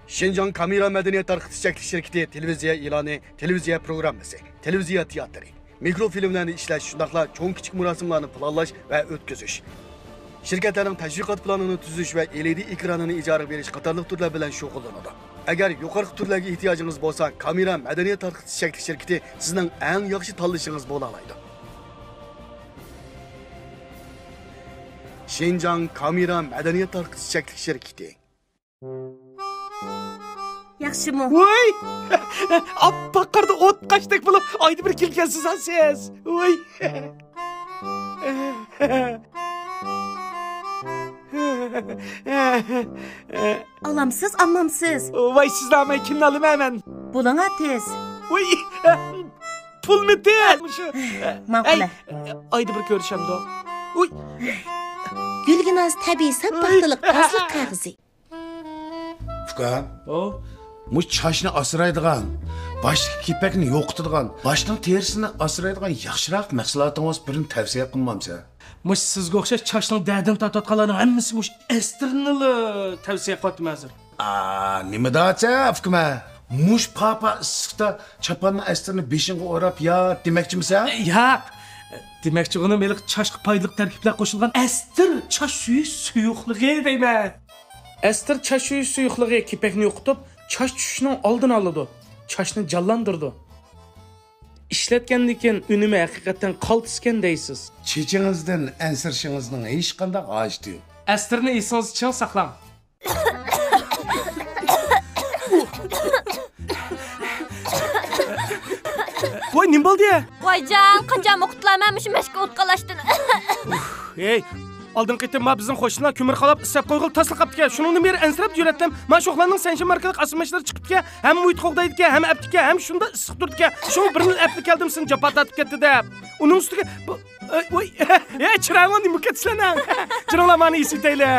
Şinjan Kamera Medeniyet Tarqıtış Şirketi televiziya ilani, televiziya programması, televiziya teatri, mikrofilmlarni ishlash, shundaqla cho'ng kichik murosimlarni planlash va o'tkazish. Şirketlerin teşviqat planını tuzish ve LED ekranını ijara berish qatorliq turlar bilan shug'ullanadi. Agar yuqori turlarga ehtiyojingiz bo'lsa, Kamera Madaniyat Tarqitish Şirketi sizning eng yaxshi tanlashingiz bo'la oladi. Şinjan Kamera Madaniyat Tarqitish Şirketi. Yaxshimi? Voy! Appaqarda ot qaşdek bo'lib, oyda bir kelgansiz siz. Voy! Alamsız, ammamsız. Voy, sizlarni kimni olaman hemen? Bulana tez. Voy! Pul mu tez? Ma'qula. Oyda bir ko'rishamdi. Voy! Gülginaz tabiiy sappaxtiliq pasliq qog'ozi. Fuka. O, Muş çaşını asıraydıgan, başlık kipekini yoqtırgan, başının terisini asıraydıgan yaxşıroq mahsulotlarimiz birini tavsiye qilmamsa. mush sizga o'xshash chashning dardini tortayotganlarning hammasi mush Esternni tavsiya qilyapman hozir. Nima dacha, Fukma? Muş papa issiqda chapanni Esternni beshinga o'rab ya demoqchimisan? Yo'q. Demakchi uni meliq chashqa foydali tarkiblar qo'shilgan Ester chash suyi suyuqligi deyman. Ester chash suyi suyuqligi kipakni yo'qitib, chash tushishining oldini oladi. Chashni jonlantirdi. İşletkendan keyin unumi haqiqatan qaltiskan deysiz. Chechingizdan ansirishingizning hech qanday hojati yo'q. Esterni esingiz uchun saqlang. Voy, nima bo'ldi? Voyjon, qancha o'qitlaman shu mashqa o'tqalashdin. Hey, oldin qitim bizning qo'shnilar ko'mir qalab isab qo'yg'il tasliq qaptga. Shuningni beri ansirab jo'ratdim. Men sho'xlarning sanshi markali qasimashlar chiqibga, ham muhit qo'g'daydiga, ham aptga, ham shunda issiq turdiga. Shu birini apni keldim sen japatatib ketdi deb. Uning ustiga voy, ey chiroyli nima ketsalan. Chiroyli meni esitayli.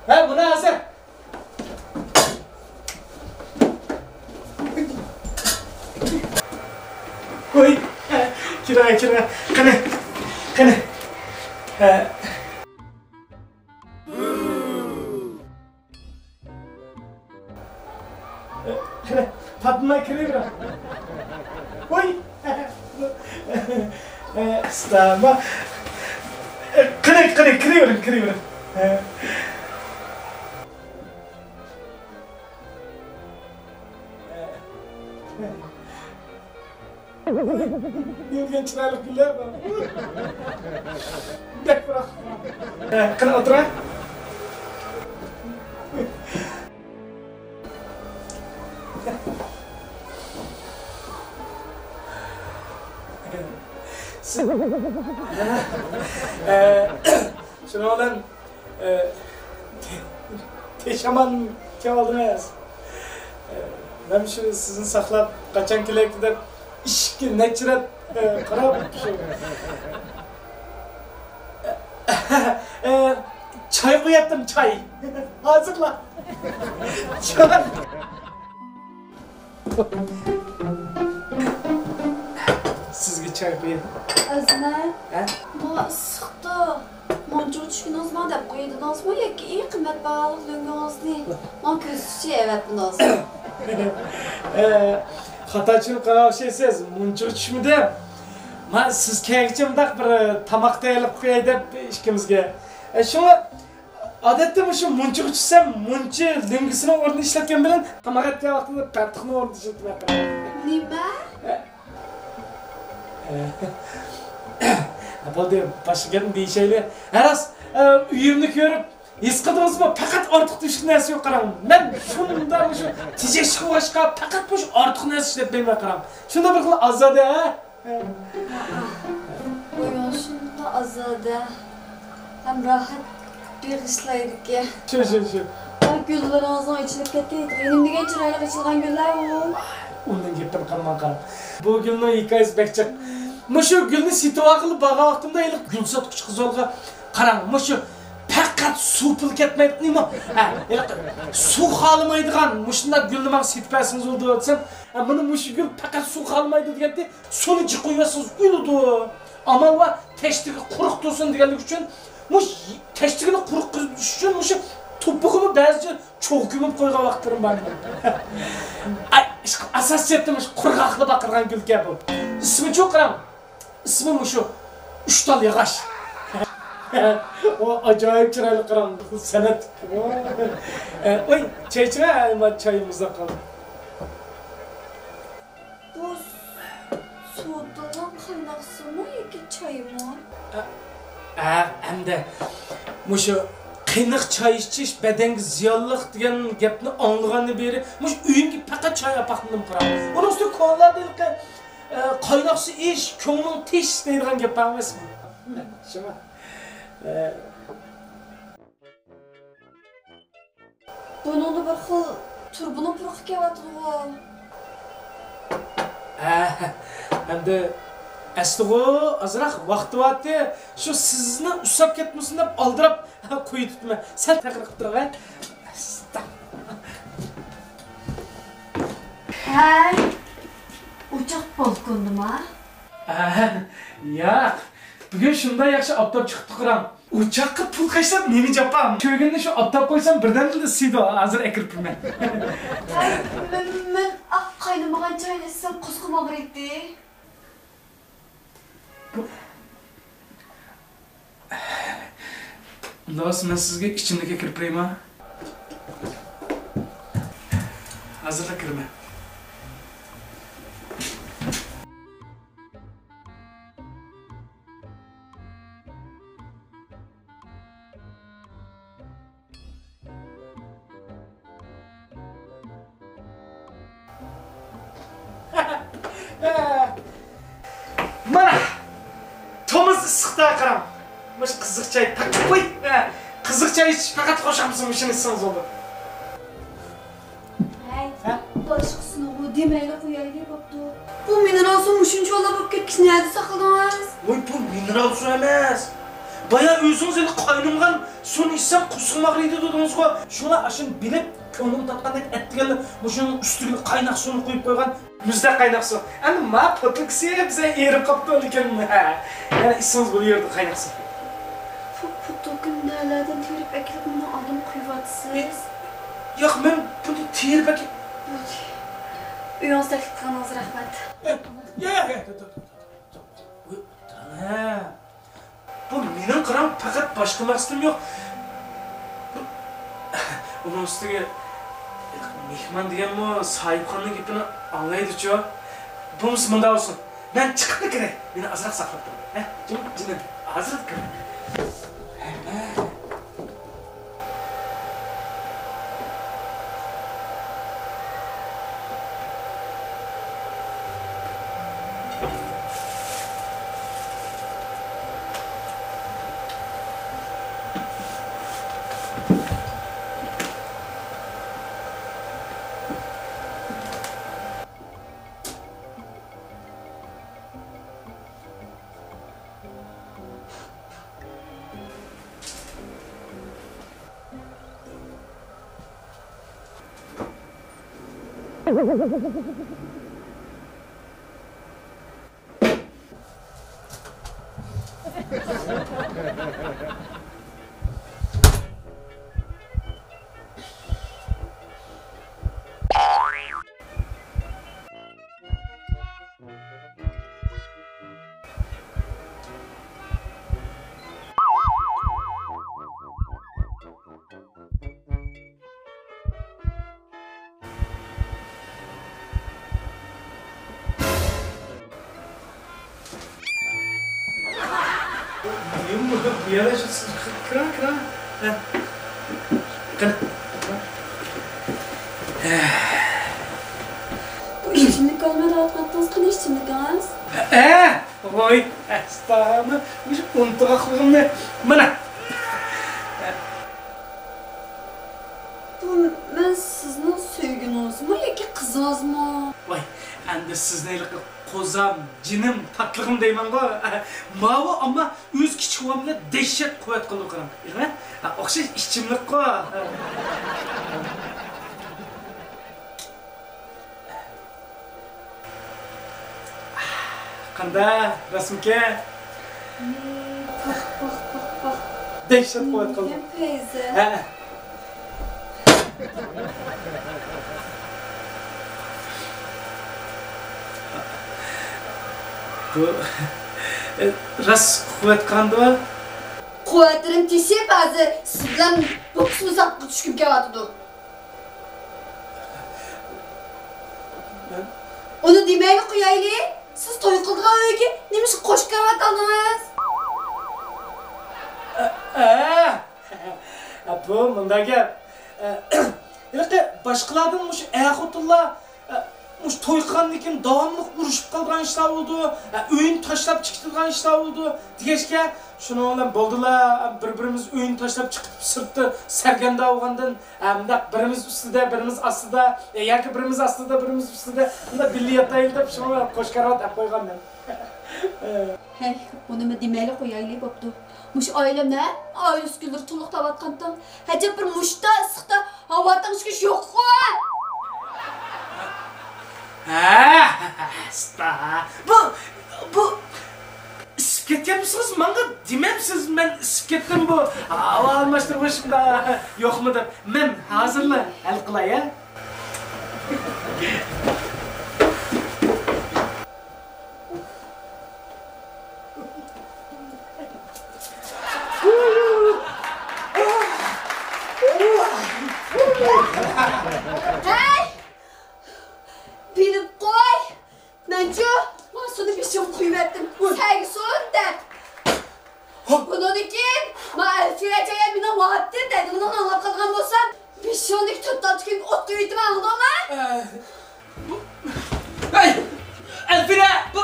Ha, buni hozir. Voy, kira. Qani. Qani, Fatma kira. Voy. Stama. Qani, kira. Yürgen çıralık güller var. Bek bırak. Kına otura. Şunu olan teşaman kevaldınız. Ben şu sizin saklap kaçan kilekti de İşki neçiret qarab şu. Çay qo'yaptim, çay. Hazırla. Çay. Sizga çay qo'ying. Azna. Ha? Ma issiqda. Moncha tushkunozman deb qo'ydingizmi yoki eng qimmatbaho lo'ngingizni? Men ko'zchi evatmiz. Xatochilik qilasiz, muncha tushmidi. Men siz keyincha bundaq bir tamoq tayyorlab qo'yay deb ikkimizga. Shuni odatda shu muncha tushsam, muncha lingisini o'rnida ishlatgan bilan tamoq etgan vaqtida qattiqni o'rnida ishlatmayman. Nima? Bo'ldi, boshqa gapni deyishayli. Haras uyimni ko'rib, his qildingizmi? Faqat ortiq tushgan narsa yo'q qarang. Men shunda shu tejak chiqishga faqat bu ortiq narsa ishlatmayman qarang. Shunda bir xil azada, ha? Bugün shunda azada. Ham rahat beg'ishlaydi. Shu. Güllaringizning ichilib ketgan, enim degan chiroyli ichilgan gullar u. Undan gapdan qolman qarang. Bu gulning hikoyasi bekchiq. Mushu gulni sitva qilib baqa vaqtimda iliq gul sotquchi qizolga qarang. Mushu faqat faqat suv pul ketmaydi-mi? Ha, suv xolamaydigan, mushunda gulni setpasingiz oldu desam, mana mush gul faqat suv xolamaydi deganda, suvni jiqoyasiz uyuldi. Amal va teştigi quruq tursin deganlik uchun, mush teştigini quruq qilish uchun mush to'pig'ini ba'zi cho'g' ko'mib qo'ygan vaqtlarim bor. Ay, asosiyatda mush qurg'oqli baqirgan gulga bu. İsmi çok qaram. İsmi mushu 3 tal yog'och. O acayip chiroyli qaram san'at. Oy, çayçıra ama çayımızda qoldi. Bu so'dadan qaynoq suvmi yoki choymi? Hamda mushu qiynoq choy ichish badanga ziyonliq degan gapni anglagandan beri mush uyimga faqat choy apaqdim qaram. Uning ustiga ko'llarda qaynoq suv ish, ko'ngling tish deydigan gap emasmi? Shuna. Bunun bir xil turbuni puruq kelyapti-ku. Hamda asligo azroq vaqti vaqti shu sizni usab ketmasin deb aldirab qo'yib tutma. Sal taqir qilib tur, ha? Hey, uchoq balkondimi? Yo'q. Bugun shunday yaxshi oftob chiqdi qaram. Uchoqqa pul qashlab neni japam? Cho'g'inni shu oftob qo'ysam birdan siydo, hozir akiribman. Hey, men qaynamagan choyni ichsam qusqim og'riydi. Do'st, men sizga ichimlikka kirib qo'yman. Hozirda kirman. Mana Thomas issiqda qaram. Mush qiziq choy taqib qo'y. Qiziq choy ichish faqat qo'shamsiz shuni ichsangiz bo'ldi. Hey, boshqasini bu demayli qo'yaylik bo'pti. Bu mineral suv shuncha bo'lib ketishni nima saqladingiz? Voy, bu mineral suv emas. Baya o'zingiz endi qaynamgan suvni ichsam qusqim og'riydi dedingiz-ku. Shuni ashun bilib ko'nglim tatqandek etdiganlar mushuning ustiga qaynoq suvni qo'yib qo'ygan. Muzda qaynoq suv. Endi ma potliksi biza erib qopti ekanmi? Yana ichsangiz bu yerda qaynoq suv. Bu to'kinlardan terib akilib buni oldim quyvatsiz. Yo'q, men buni terib akib. Uyingiz taklif qilganingiz rahmat. Bu mening qaram faqat boshqa maqsadim yo'q. Uning ustiga mehmon deganmi, sahibxonning gapini anglaydi-ku. Bunisi bunda olsun. Men chiqib kiray. Meni azroq saqlab tur. Jinim, azroq kir. Yana şu kıra. Bu içimlik olmadan atmattınız ki ne içimlikiniz? Voy, astağını, bu unutaqlığımı, mana. Bu men sizning sevginizmi yoki qizingiz mi? Voy, endi sizni Qozam, jinim, tatlığım deyman-ku. Mavi ama öz kichik oğlan bilan dehshat quvvat qildi qaram. O'xshash ichimlik-ku. Qanday, Rasulka? Bak. Dehshat quvvat qildi. Teyze. Ha. Bu ras quvvat qildi. Kuvvetlerim tişi bazı sizden boksumuz hakkı düşkün kevatıdı. Onu demeyi koyaylı. Siz toy kıldığa öyle neymiş koş kevat alınız. Bu munda gap. Yo'q, boshqalardan mush ayxotullar mush to'y qilgandan davomli urushib qolgan ishlar bo'ldi. O'yin tashlab chiqtirgan ishlar bo'ldi. Degashga shuni bilan bo'ldilar. Bir-birimiz o'yin tashlab chiqib sirtda sarganda bo'lgandan, bundaq birimiz ustida, birimiz ostida, yoki birimiz ostida, birimiz ustida bunda billiyatayil deb shuni qo'shqarot olib qo'yganman. Hey, onu mu demeyi koyaylı baptu. Muş ailem ne? Ailesi güldür tuluk tavatkantan. Hece bir muşta ısıkta havatan çıkış yok ko. Sta. Bu isib ketganmisiz? Menga demamsiz, men isib ketdim bu. Havo almashtirishimda yo'qmi deb. Men hozirla hal qilay, ha? Hey! Bilip koy. Bence ben sana bir şey kıymettim. Sevgi sorun de. Bunun için ben Elfire'ye bir de vaattir dedim. Bundan anlap kalkan olsam bir şey onu tuttan çıkıp ot düğütüm anladın mı? Hey! Elfire! Bu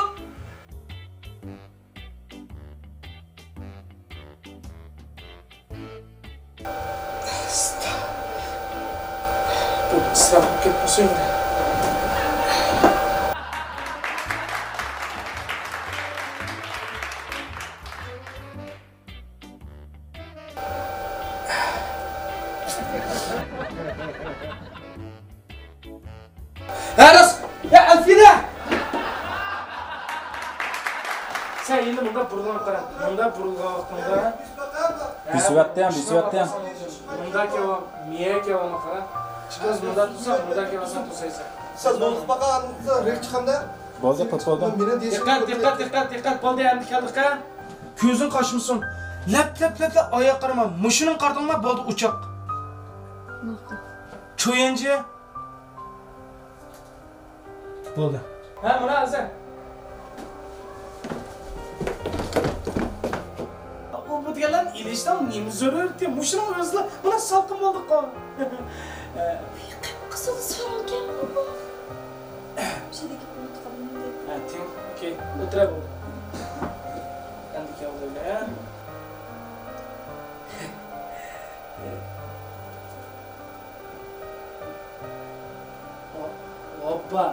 israf ketmesin. Aras! Ya Elfire! Sen yine bunda burulgan qara. Bunda burulgan vaqtında. Bisivattayam. Bunda ki o miye ki onu qara. Chiqaz bunda tursa, bunda ki olsa tursaysan. Siz bo'lib qolgan rek chiqanda Bo'ldi, qilib meni deyishim Diqqat bo'ldi endi keldiqa. Ko'zing qochmasin. Lap oyoq qarama. Mushuning qardingmi bo'ldi uchoq. Cho'yinchi. Bo'ldi. Ha, mana azar. Bu deganlar ilishdan nima zarurati? Mushuning o'zla buna salqin bo'ldi qol. Kızıl sarılken bu. Bir şey de gitmeye tutalım. Ha, ting. Okey. O'tira bo'ldi. Endi keldi ya. Hoppa.